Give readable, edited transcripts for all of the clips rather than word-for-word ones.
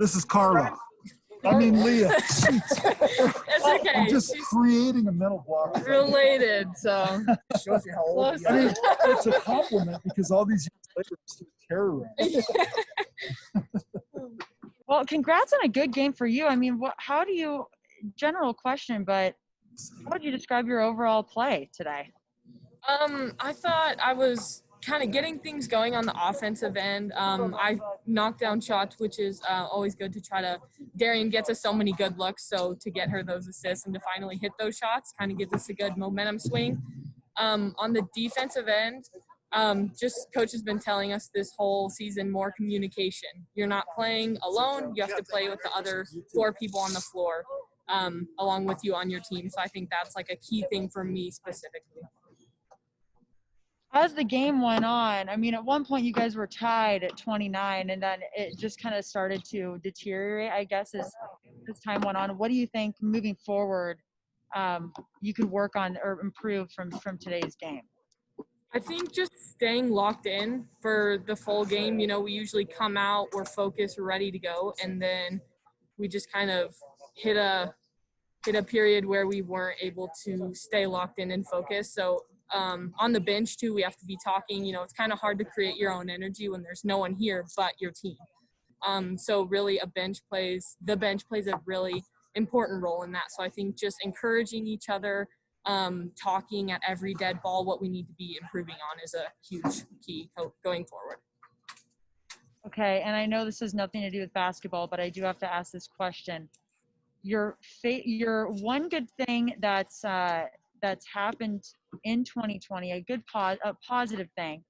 This is Carla. I mean, Leah. It's okay. I'm just creating a mental block. Related, so. Shows you how old you I are. mean, it's a compliment because all these years later, I'm still terrorized. Well, congrats on a good game for you. I mean, how do you, general question, but how would you describe your overall play today? I thought I was kind of getting things going on the offensive end. I knocked down shots, which is always good to try to. Darian gets us so many good looks, so to get her those assists and to finally hit those shots kind of gives us a good momentum swing. On the defensive end, just coach has been telling us this whole season more communication. You're not playing alone. You have to play with the other 4 people on the floor along with you on your team. So I think that's like a key thing for me specifically. As the game went on, I mean, at one point you guys were tied at 29, and then it just kind of started to deteriorate, I guess, as time went on. What do you think moving forward you could work on or improve from today's game? I think just staying locked in for the full game. You know, we usually come out, we're focused, we're ready to go, and then we just kind of hit a period where we weren't able to stay locked in and focused. So on the bench too, we have to be talking. You know, it's kind of hard to create your own energy when there's no one here but your team. So really the bench plays a really important role in that. So I think just encouraging each other, talking at every dead ball, what we need to be improving on is a huge key going forward. Okay, and I know this has nothing to do with basketball, but I do have to ask this question. Your one good thing that's happened in 2020, a positive thing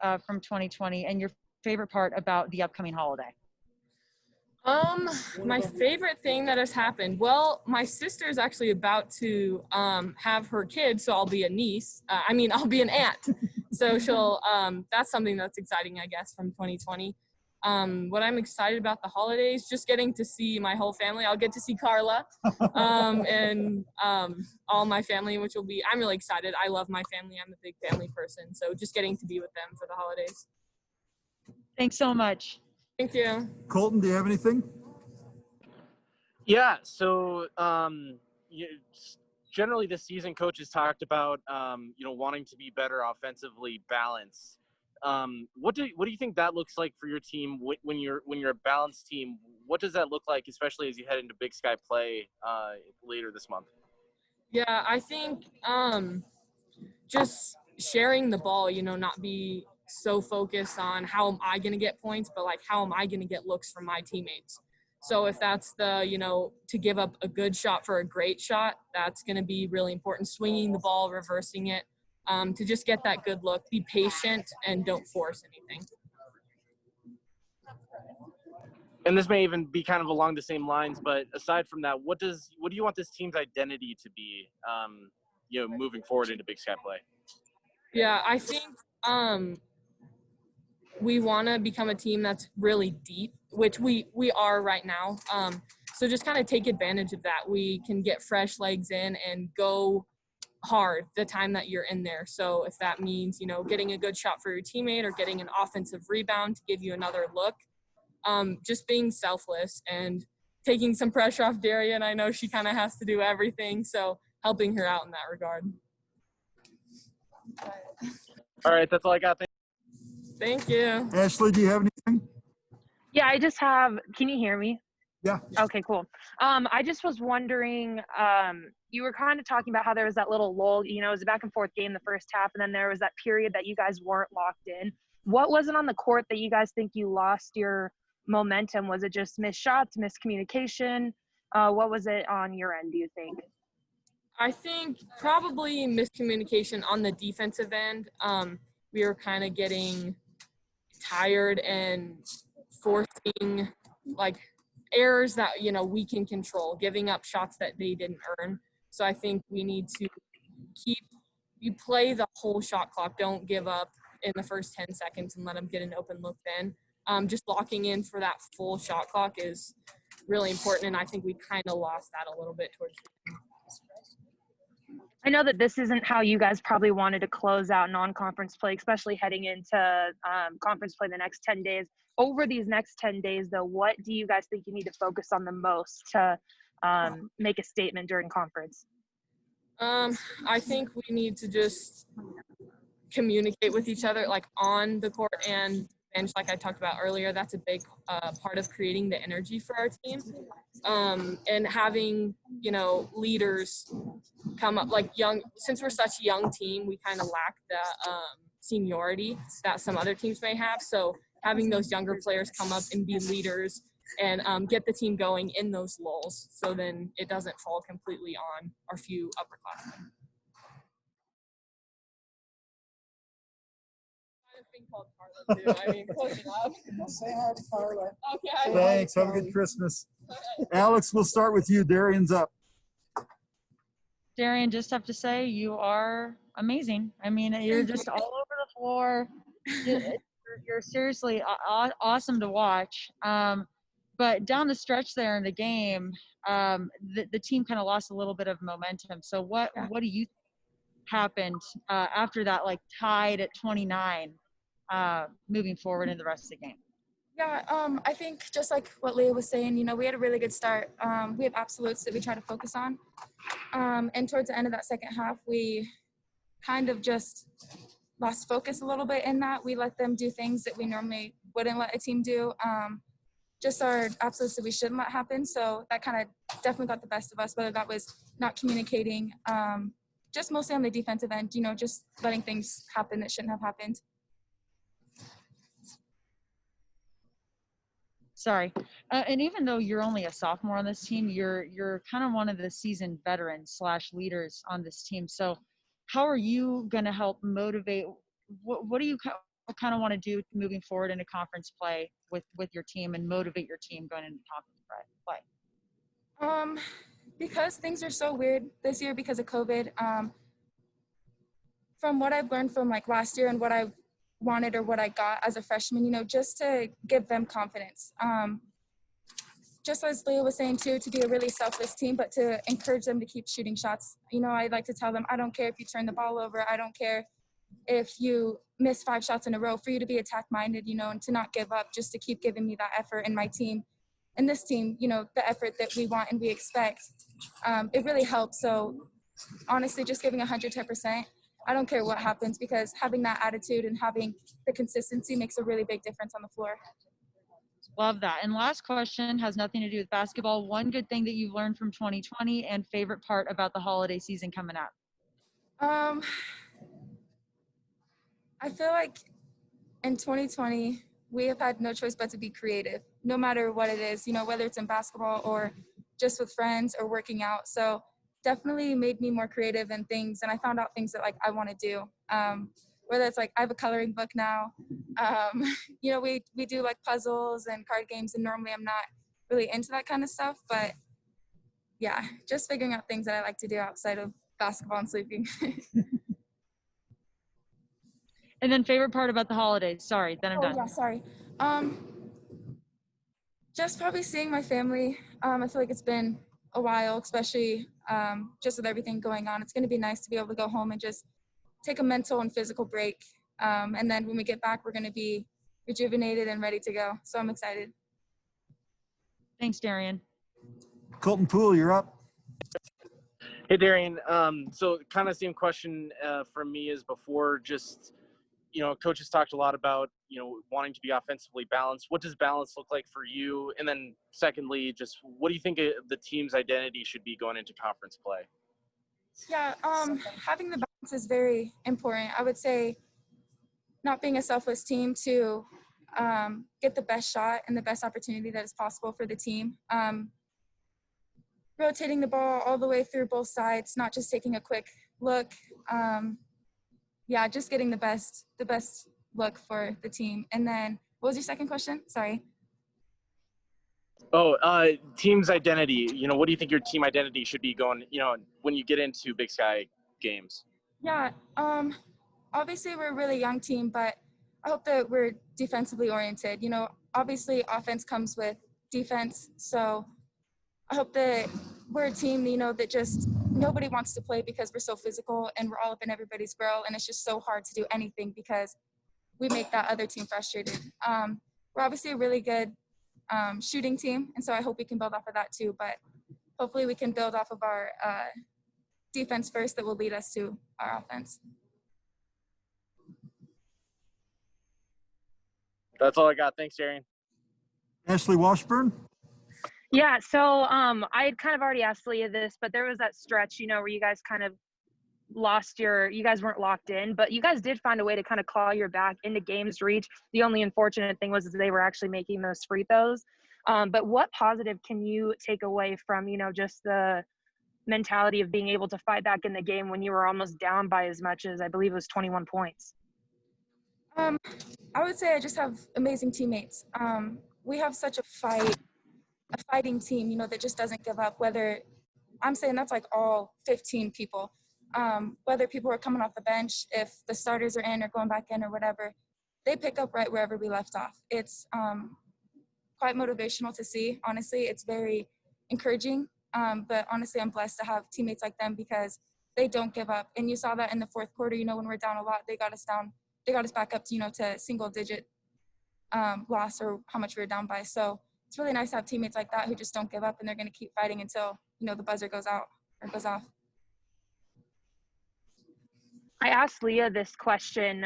from 2020, and your favorite part about the upcoming holiday? My favorite thing that has happened, well, my sister is actually about to have her kid, so I'll be a niece. I'll be an aunt. So she'll that's something that's exciting, I guess, from 2020. What I'm excited about the holidays, just getting to see my whole family. I'll get to see Carla and all my family, which will be, I'm really excited. I love my family. I'm a big family person. So just getting to be with them for the holidays. Thanks so much. Thank you. Colton, do you have anything? Yeah, so generally this season, coach has talked about wanting to be better offensively balanced. What do you think that looks like for your team when you're a balanced team? What does that look like, especially as you head into Big Sky play later this month? Yeah, I think just sharing the ball, not be so focused on how am I going to get points, but like how am I going to get looks from my teammates. So if that's to give up a good shot for a great shot, that's going to be really important. Swinging the ball, reversing it, to just get that good look. Be patient and don't force anything. And this may even be kind of along the same lines, but aside from that, what do you want this team's identity to be, moving forward into Big Sky play? Yeah, I think we want to become a team that's really deep, which we are right now. So just kind of take advantage of that. We can get fresh legs in and go hard the time that you're in there. So if that means, getting a good shot for your teammate or getting an offensive rebound to give you another look, just being selfless and taking some pressure off Darian. I know she kind of has to do everything, so helping her out in that regard. All right, that's all I got. Thank you. Ashley, do you have anything? Yeah, I just have, can you hear me? Yeah. Okay, cool. I just was wondering, you were kind of talking about how there was that little lull, it was a back and forth game the first half, and then there was that period that you guys weren't locked in. What was it on the court that you guys think you lost your momentum? Was it just missed shots, miscommunication? What was it on your end, do you think? I think probably miscommunication on the defensive end. We were kind of getting tired and forcing errors that, we can control, giving up shots that they didn't earn. So I think we need to you play the whole shot clock. Don't give up in the first 10 seconds and let them get an open look then. Just locking in for that full shot clock is really important, and I think we kind of lost that a little bit towards the end. I know that this isn't how you guys probably wanted to close out non-conference play, especially heading into conference play the next 10 days. Over these next 10 days, though, what do you guys think you need to focus on the most to make a statement during conference? I think we need to just communicate with each other, like on the court and bench, like I talked about earlier. That's a big part of creating the energy for our team. And having, leaders come up, like since we're such a young team, we kind of lack the seniority that some other teams may have. So having those younger players come up and be leaders and get the team going in those lulls, so then it doesn't fall completely on our few upperclassmen. Called Carla too. I mean, close enough. Say hi to Carla. Okay. Thanks. Have a good Christmas. Alex, we'll start with you. Darian's up. Darian, just have to say you are amazing. I mean, you're just all over the floor. You're seriously awesome to watch. But down the stretch there in the game, the team kind of lost a little bit of momentum. So what do you think happened after that, like tied at 29, moving forward in the rest of the game? Yeah, I think just like what Leia was saying, we had a really good start. We have absolutes that we try to focus on. And towards the end of that second half, we kind of just lost focus a little bit in that. We let them do things that we normally wouldn't let a team do. Just our absolutes that we shouldn't let happen. So that kind of definitely got the best of us, whether that was not communicating, just mostly on the defensive end, just letting things happen that shouldn't have happened. Sorry. And even though you're only a sophomore on this team, you're kind of one of the seasoned veterans / leaders on this team. So how are you going to help motivate? What do you kind of want to do moving forward into conference play with your team and motivate your team going into conference play? Because things are so weird this year because of COVID, from what I've learned from like last year and what I wanted or what I got as a freshman, just to give them confidence. Just as Leia was saying too, to be a really selfless team, but to encourage them to keep shooting shots. I like to tell them, I don't care if you turn the ball over. I don't care if you miss 5 shots in a row, for you to be attack-minded, and to not give up, just to keep giving me that effort in my team. And this team, the effort that we want and we expect, it really helps. So honestly, just giving 110%. I don't care what happens, because having that attitude and having the consistency makes a really big difference on the floor. Love that. And last question has nothing to do with basketball. One good thing that you've learned from 2020 and favorite part about the holiday season coming up? I feel like in 2020, we have had no choice but to be creative, no matter what it is, whether it's in basketball or just with friends or working out. So definitely made me more creative in things, and I found out things that like I want to do. Whether it's like I have a coloring book now, we do like puzzles and card games, and normally I'm not really into that kind of stuff, but yeah, just figuring out things that I like to do outside of basketball and sleeping. And then favorite part about the holidays? Sorry, then I'm done. Yeah, sorry. Just probably seeing my family. I feel like it's been a while, especially just with everything going on. It's going to be nice to be able to go home and just take a mental and physical break. And then when we get back, we're going to be rejuvenated and ready to go. So I'm excited. Thanks, Darian. Colton Poole, you're up. Hey, Darian. So kind of same question from me as before. Just, coaches talked a lot about, wanting to be offensively balanced. What does balance look like for you? And then secondly, just what do you think the team's identity should be going into conference play? Yeah, having the balance is very important. I would say not being a selfless team to get the best shot and the best opportunity that is possible for the team. Rotating the ball all the way through both sides, not just taking a quick look. Just getting the best look for the team. And then what was your second question? Sorry. Team's identity. What do you think your team identity should be going, when you get into Big Sky games? Yeah, obviously we're a really young team, but I hope that we're defensively oriented. Obviously offense comes with defense. So I hope that we're a team, that just nobody wants to play because we're so physical and we're all up in everybody's grill, and it's just so hard to do anything because we make that other team frustrated. We're obviously a really good shooting team, and so I hope we can build off of that too, but hopefully we can build off of our defense first that will lead us to our offense. That's all I got. Thanks, Darian. Ashley Washburn. Yeah, so I had kind of already asked Leah this, but there was that stretch, where you guys kind of you guys weren't locked in, but you guys did find a way to kind of claw your back into games reach. The only unfortunate thing was that they were actually making those free throws. But what positive can you take away from, just the mentality of being able to fight back in the game when you were almost down by as much as, I believe it was 21 points? I would say I just have amazing teammates. We have such a fighting team, that just doesn't give up, whether I'm saying that's like all 15 people. Whether people are coming off the bench, if the starters are in or going back in or whatever, they pick up right wherever we left off. It's quite motivational to see. Honestly, it's very encouraging. But honestly, I'm blessed to have teammates like them because they don't give up. And you saw that in the fourth quarter, when we're down a lot, they got us back up, to single digit loss or how much we were down by. So it's really nice to have teammates like that who just don't give up and they're going to keep fighting until, the buzzer goes out or goes off. I asked Leah this question,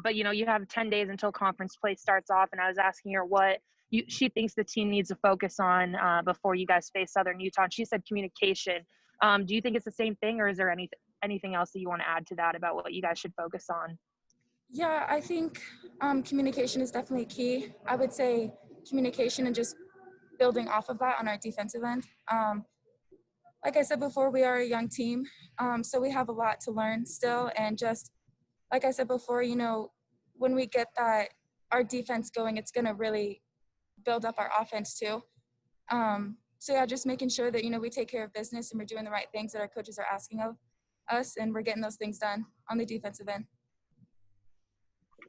but you have 10 days until conference play starts off, and I was asking her what she thinks the team needs to focus on before you guys face Southern Utah. And she said communication. Do you think it's the same thing, or is there anything else that you want to add to that about what you guys should focus on? Yeah, I think communication is definitely key. I would say communication and just building off of that on our defensive end. Like I said before, we are a young team, so we have a lot to learn still. And just like I said before, when we get our defense going, it's going to really build up our offense too. So yeah, just making sure that, we take care of business and we're doing the right things that our coaches are asking of us, and we're getting those things done on the defensive end.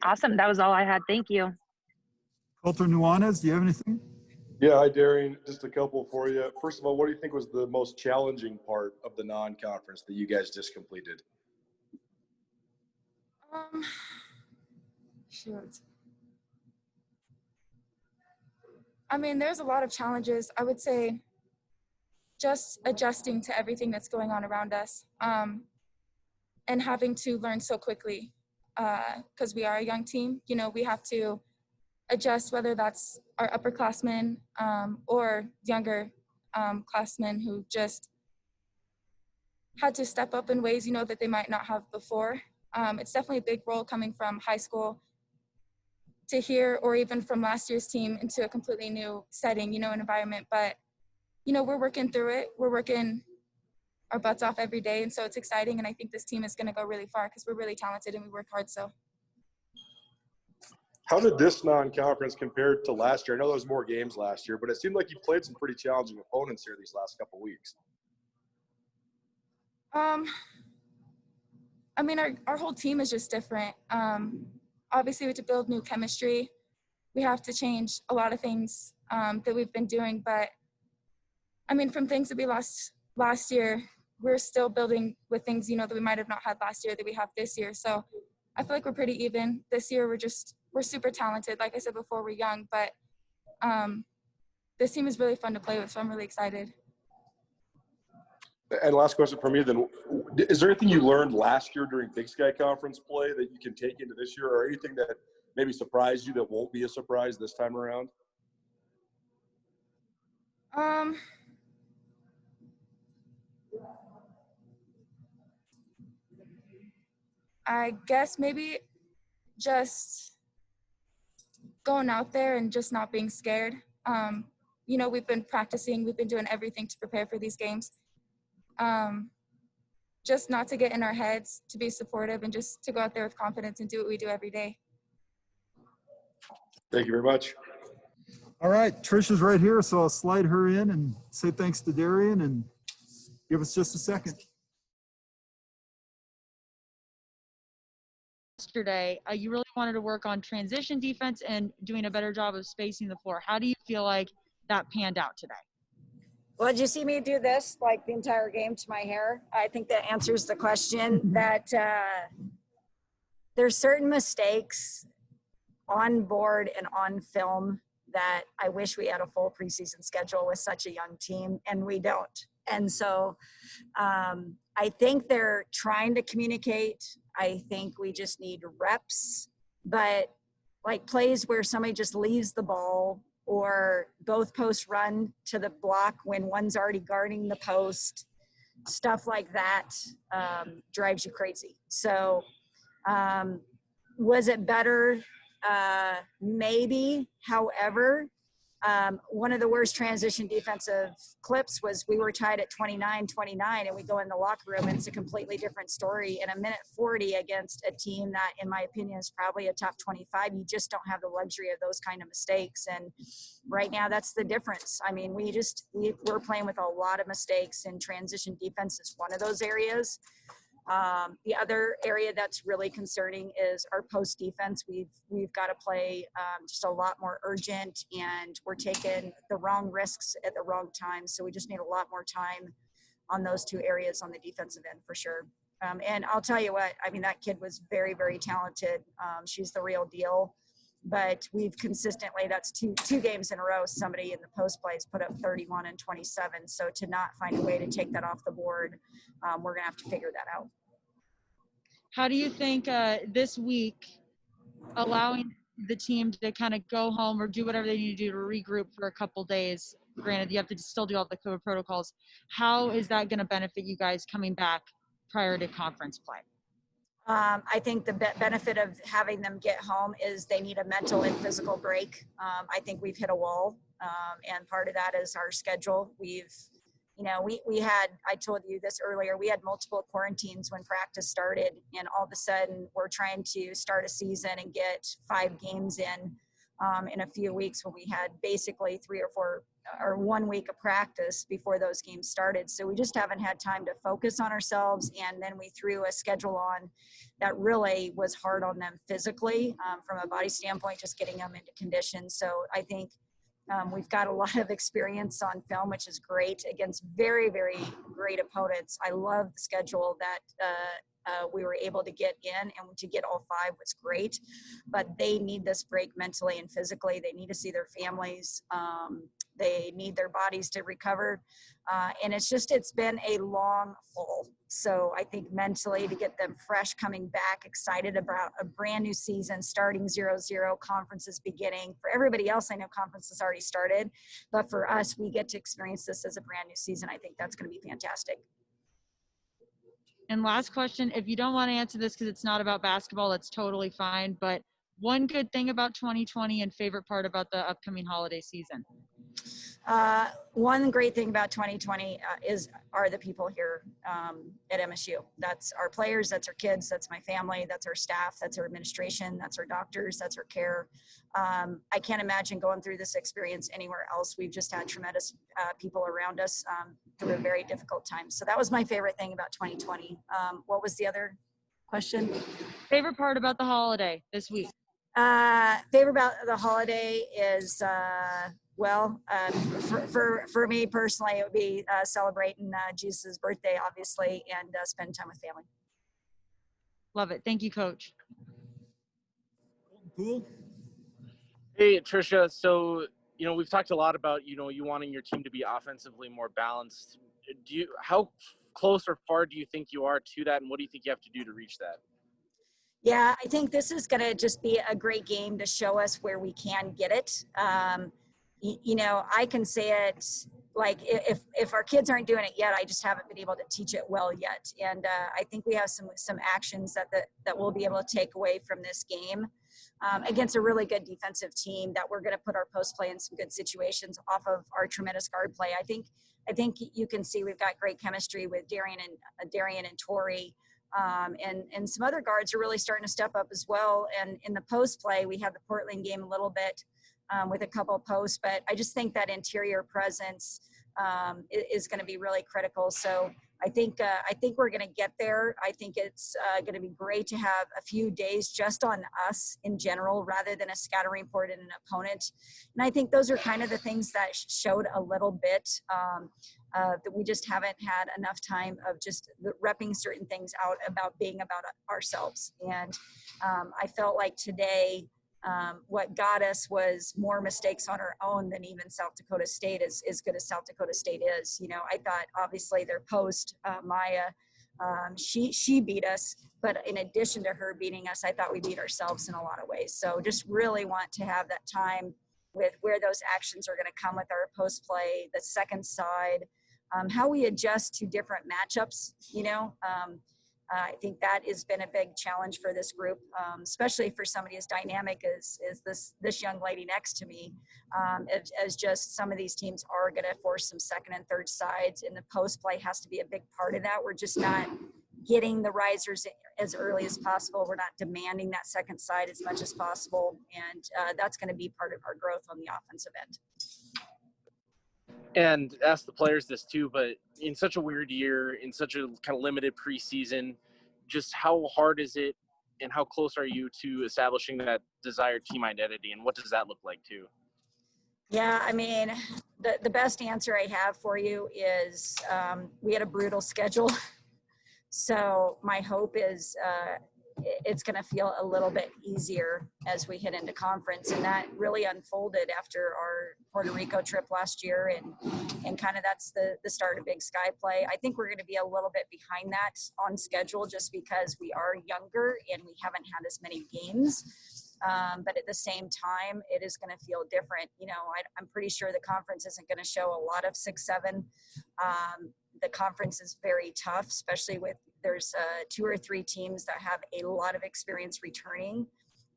Awesome. That was all I had. Thank you. Coulter Nuanez, do you have anything? Yeah, hi, Darian. Just a couple for you. First of all, what do you think was the most challenging part of the non-conference that you guys just completed? Shoot. I mean, there's a lot of challenges. I would say just adjusting to everything that's going on around us, and having to learn so quickly because we are a young team. We have to adjust, whether that's our upperclassmen or younger classmen who just had to step up in ways, that they might not have before. It's definitely a big role coming from high school to here, or even from last year's team into a completely new setting, an environment. But, we're working through it. We're working our butts off every day. And so it's exciting. And I think this team is going to go really far because we're really talented and we work hard. So. How did this non-conference compare to last year? I know there was more games last year, but it seemed like you played some pretty challenging opponents here these last couple of weeks. I mean, our whole team is just different. Obviously, we have to build new chemistry. We have to change a lot of things that we've been doing. But, I mean, from things that we lost last year, we're still building with things, that we might have not had last year that we have this year. So I feel like we're pretty even. This year, we're super talented. Like I said before, we're young. But this team is really fun to play with, so I'm really excited. And last question for me then, is there anything you learned last year during Big Sky Conference play that you can take into this year, or anything that maybe surprised you that won't be a surprise this time around? I guess maybe just going out there and just not being scared. We've been practicing, we've been doing everything to prepare for these games. Just not to get in our heads, to be supportive, and just to go out there with confidence and do what we do every day. Thank you very much. All right, Tricia's right here, so I'll slide her in and say thanks to Darian and give us just a second. Yesterday, you really wanted to work on transition defense and doing a better job of spacing the floor. How do you feel like that panned out today? Well, did you see me do this like the entire game to my hair? I think that answers the question that there's certain mistakes on board and on film that I wish we had a full preseason schedule with such a young team, and we don't. And so I think they're trying to communicate. I think we just need reps, but like plays where somebody just leaves the ball or both posts run to the block when one's already guarding the post, stuff like that drives you crazy. So was it better? Maybe. However, one of the worst transition defensive clips was we were tied at 29-29 and we go in the locker room and it's a completely different story. In a minute 40 against a team that, in my opinion, is probably a top 25, you just don't have the luxury of those kind of mistakes. And right now that's the difference. I mean, we're playing with a lot of mistakes, and transition defense is one of those areas. The other area that's really concerning is our post defense. We've got to play just a lot more urgent, and we're taking the wrong risks at the wrong time. So we just need a lot more time on those two areas on the defensive end for sure. And I'll tell you what, I mean, that kid was very, very talented. She's the real deal. But we've consistently, that's two games in a row, somebody in the post plays put up 31 and 27. So to not find a way to take that off the board, we're going to have to figure that out. How do you think this week allowing the team to kind of go home or do whatever they need to do to regroup for a couple days, granted you have to still do all the COVID protocols, how is that going to benefit you guys coming back prior to conference play? I think the benefit of having them get home is they need a mental and physical break. I think we've hit a wall, and part of that is our schedule. We had, I told you this earlier, we had multiple quarantines when practice started, and all of a sudden we're trying to start a season and get 5 games in a few weeks when we had basically 3 or 4 or 1 week of practice before those games started. So we just haven't had time to focus on ourselves. And then we threw a schedule on that really was hard on them physically from a body standpoint, just getting them into condition. So I think we've got a lot of experience on film, which is great against very, very great opponents. I love the schedule that we were able to get in, and to get all 5 was great, but they need this break mentally and physically. They need to see their families. They need their bodies to recover. And it's been a long fall. So I think mentally to get them fresh, coming back, excited about a brand new season, starting 0-0, conferences beginning. For everybody else, I know conference has already started, but for us, we get to experience this as a brand new season. I think that's going to be fantastic. And last question, if you don't want to answer this because it's not about basketball, that's totally fine. But one good thing about 2020 and favorite part about the upcoming holiday season? One great thing about 2020 are the people here at MSU. That's our players, that's our kids, that's my family, that's our staff, that's our administration, that's our doctors, that's our care. I can't imagine going through this experience anywhere else. We've just had tremendous people around us through a very difficult time. So that was my favorite thing about 2020. What was the other question? Favorite part about the holiday this week? Favorite about the holiday is for me personally, it would be celebrating Jesus' birthday, obviously, and spend time with family. Love it. Thank you, Coach. Cool. Hey, Tricia. So, we've talked a lot about, you wanting your team to be offensively more balanced. How close or far do you think you are to that, and what do you think you have to do to reach that? Yeah, I think this is going to just be a great game to show us where we can get it. I can say it like if our kids aren't doing it yet, I just haven't been able to teach it well yet. And I think we have some actions that we'll be able to take away from this game against a really good defensive team, that we're going to put our post play in some good situations off of our tremendous guard play. I think you can see we've got great chemistry with Darian and Tori. And some other guards are really starting to step up as well. And in the post play, we had the Portland game a little bit with a couple of posts, but I just think that interior presence is going to be really critical. So I think we're going to get there. I think it's going to be great to have a few days just on us in general, rather than a scouting report and an opponent. And I think those are kind of the things that showed a little bit that we just haven't had enough time of just repping certain things out about being about ourselves. And I felt like today, what got us was more mistakes on our own than even South Dakota State, as good as South Dakota State is. You know, I thought obviously their post, Maya, she beat us, but in addition to her beating us, I thought we beat ourselves in a lot of ways. So just really want to have that time with where those actions are going to come with our post play, the second side, how we adjust to different matchups, you know. I think that has been a big challenge for this group, especially for somebody as dynamic as this young lady next to me. As just some of these teams are going to force some second and third sides, and the post play has to be a big part of that. We're just not getting the risers as early as possible. We're not demanding that second side as much as possible, and that's going to be part of our growth on the offensive end. And ask the players this too, but in such a weird year, in such a kind of limited preseason, just how hard is it and how close are you to establishing that desired team identity, and what does that look like too? Yeah, I mean, the best answer I have for you is we had a brutal schedule. So my hope is it's going to feel a little bit easier as we hit into conference. And that really unfolded after our Puerto Rico trip last year. And kind of that's the start of Big Sky play. I think we're going to be a little bit behind that on schedule just because we are younger and we haven't had as many games. But at the same time, it is going to feel different. You know, I'm pretty sure the conference isn't going to show a lot of 6-7. The conference is very tough, especially with there's 2 or 3 teams that have a lot of experience returning.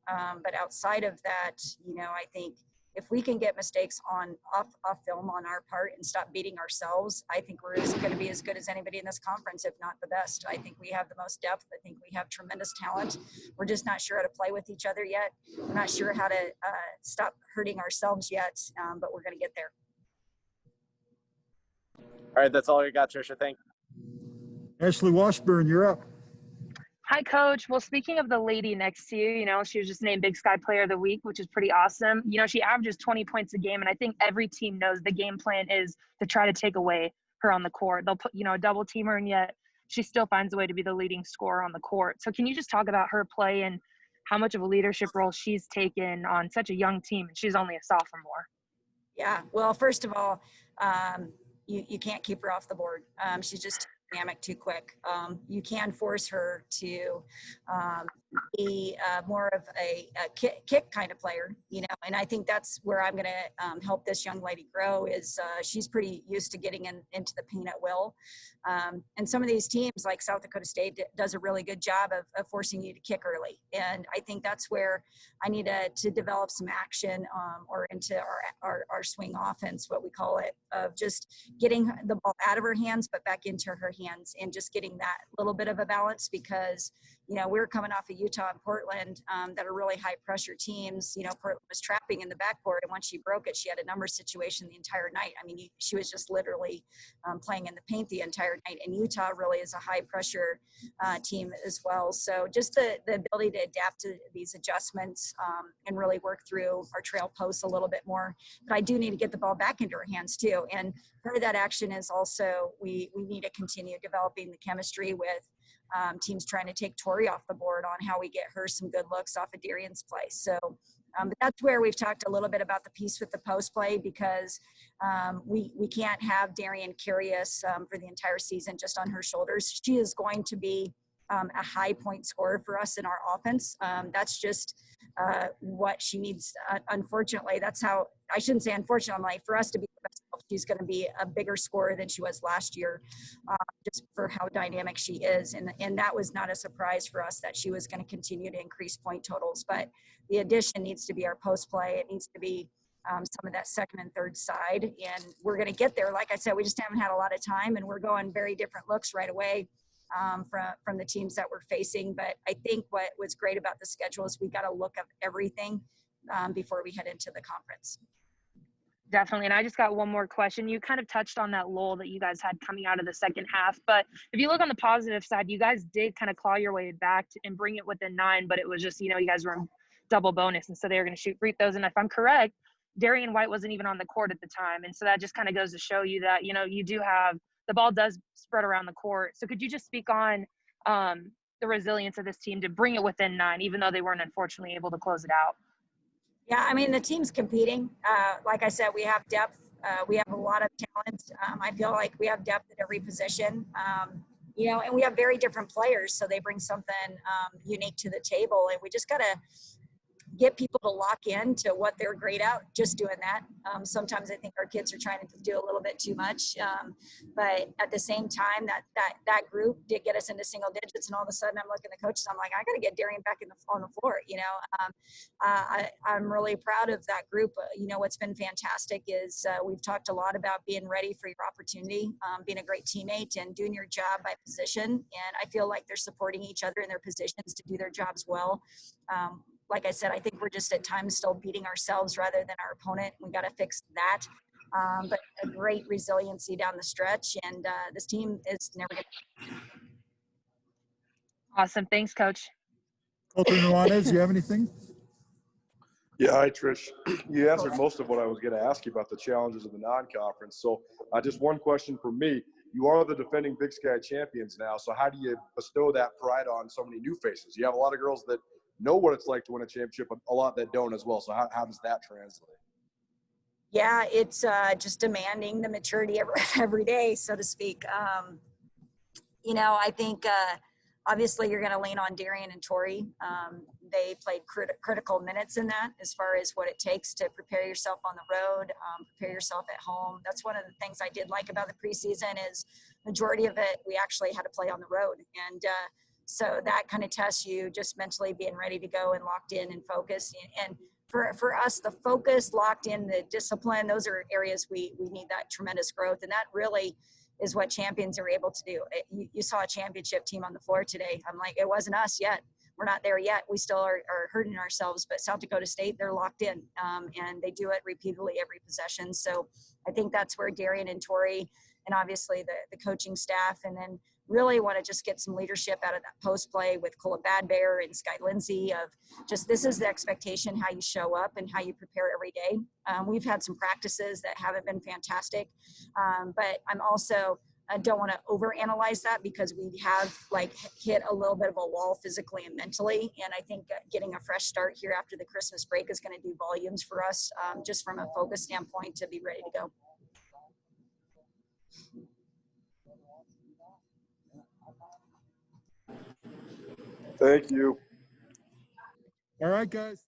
But outside of that, you know, I think if we can get mistakes off film on our part and stop beating ourselves, I think we're going to be as good as anybody in this conference, if not the best. I think we have the most depth. I think we have tremendous talent. We're just not sure how to play with each other yet. We're not sure how to stop hurting ourselves yet, but we're going to get there. All right, that's all I got, Tricia. Thank you. Ashley Washburn, you're up. Hi, Coach. Well, speaking of the lady next to you, you know, she was just named Big Sky Player of the Week, which is pretty awesome. You know, she averages 20 points a game, and I think every team knows the game plan is to try to take away her on the court. They'll put, you know, a double team her, and yet she still finds a way to be the leading scorer on the court. So can you just talk about her play and how much of a leadership role she's taken on such a young team, and she's only a sophomore? Yeah, well, first of all, you can't keep her off the board. She's just dynamic too quick. You can force her to be more of a kick kind of player, you know, and I think that's where I'm going to help this young lady grow is she's pretty used to getting into the paint at will. And some of these teams like South Dakota State does a really good job of forcing you to kick early. And I think that's where I need to develop some action or into our swing offense, what we call it, of just getting the ball out of her hands, but back into her hands and just getting that little bit of a balance because, you know, we're coming off of Utah and Portland that are really high pressure teams. You know, Portland was trapping in the backcourt, and once she broke it, she had a number situation the entire night. I mean, she was just literally playing in the paint the entire night, and Utah really is a high pressure team as well. So just the ability to adapt to these adjustments and really work through our trail posts a little bit more. But I do need to get the ball back into her hands too. And part of that action is also we need to continue developing the chemistry with teams trying to take Tori off the board on how we get her some good looks off of Darian's play. So but that's where we've talked a little bit about the piece with the post play because we can't have Darian carry us for the entire season just on her shoulders. She is going to be a high point scorer for us in our offense. That's just what she needs. Unfortunately, that's how I shouldn't say unfortunately for us to be the best. She's going to be a bigger scorer than she was last year, just for how dynamic she is. And that was not a surprise for us that she was going to continue to increase point totals. But the addition needs to be our post play. It needs to be some of that second and third side. And we're going to get there. Like I said, we just haven't had a lot of time, and we're going very different looks right away from the teams that we're facing. But I think what was great about the schedule is we got to look at everything before we head into the conference. Definitely. And I just got one more question. You kind of touched on that lull that you guys had coming out of the second half. But if you look on the positive side, you guys did kind of claw your way back and bring it within 9, but it was just, you guys were in double bonus. And so they were going to shoot free throws. And if I'm correct, Darian White wasn't even on the court at the time. And so that just kind of goes to show you that, you do have the ball does spread around the court. So could you just speak on the resilience of this team to bring it within 9, even though they weren't unfortunately able to close it out? Yeah, I mean, the team's competing. Like I said, we have depth. We have a lot of talent. I feel like we have depth at every position. And we have very different players, so they bring something unique to the table. And we just got to get people to lock in to what they're great at, just doing that. Sometimes I think our kids are trying to do a little bit too much. But at the same time, that group did get us into single digits, and all of a sudden I'm looking at the coaches, I'm like, I got to get Darian back on the floor. I'm really proud of that group. What's been fantastic is we've talked a lot about being ready for your opportunity, being a great teammate and doing your job by position. And I feel like they're supporting each other in their positions to do their jobs well. Like I said, I think we're just at times still beating ourselves rather than our opponent. We got to fix that. But a great resiliency down the stretch, and this team is never going to. Awesome. Thanks, Coach. Coach Nuanez, you have anything? Yeah, hi, Trish. You answered most of what I was going to ask you about the challenges of the non-conference. So just one question for me. You are the defending Big Sky champions now, so how do you bestow that pride on so many new faces? You have a lot of girls that know what it's like to win a championship, but a lot that don't as well. So how does that translate? Yeah, it's just demanding the maturity every day, so to speak. I think obviously you're going to lean on Darian and Tori. They played critical minutes in that as far as what it takes to prepare yourself on the road, prepare yourself at home. That's one of the things I did like about the preseason is majority of it we actually had to play on the road. And so that kind of tests you just mentally being ready to go and locked in and focused. And for us, the focus, locked in, the discipline, those are areas we need that tremendous growth. And that really is what champions are able to do. You saw a championship team on the floor today. I'm like, it wasn't us yet. We're not there yet. We still are hurting ourselves, but South Dakota State, they're locked in, and they do it repeatedly every possession. So I think that's where Darian and Tori and obviously the coaching staff, and then really want to just get some leadership out of that post play with Cola Badbear and Sky Lindsay of just, this is the expectation, how you show up and how you prepare every day. We've had some practices that haven't been fantastic, but I'm also, I don't want to overanalyze that because we have hit a little bit of a wall physically and mentally. And I think getting a fresh start here after the Christmas break is going to do volumes for us, just from a focus standpoint to be ready to go. Thank you. All right, guys.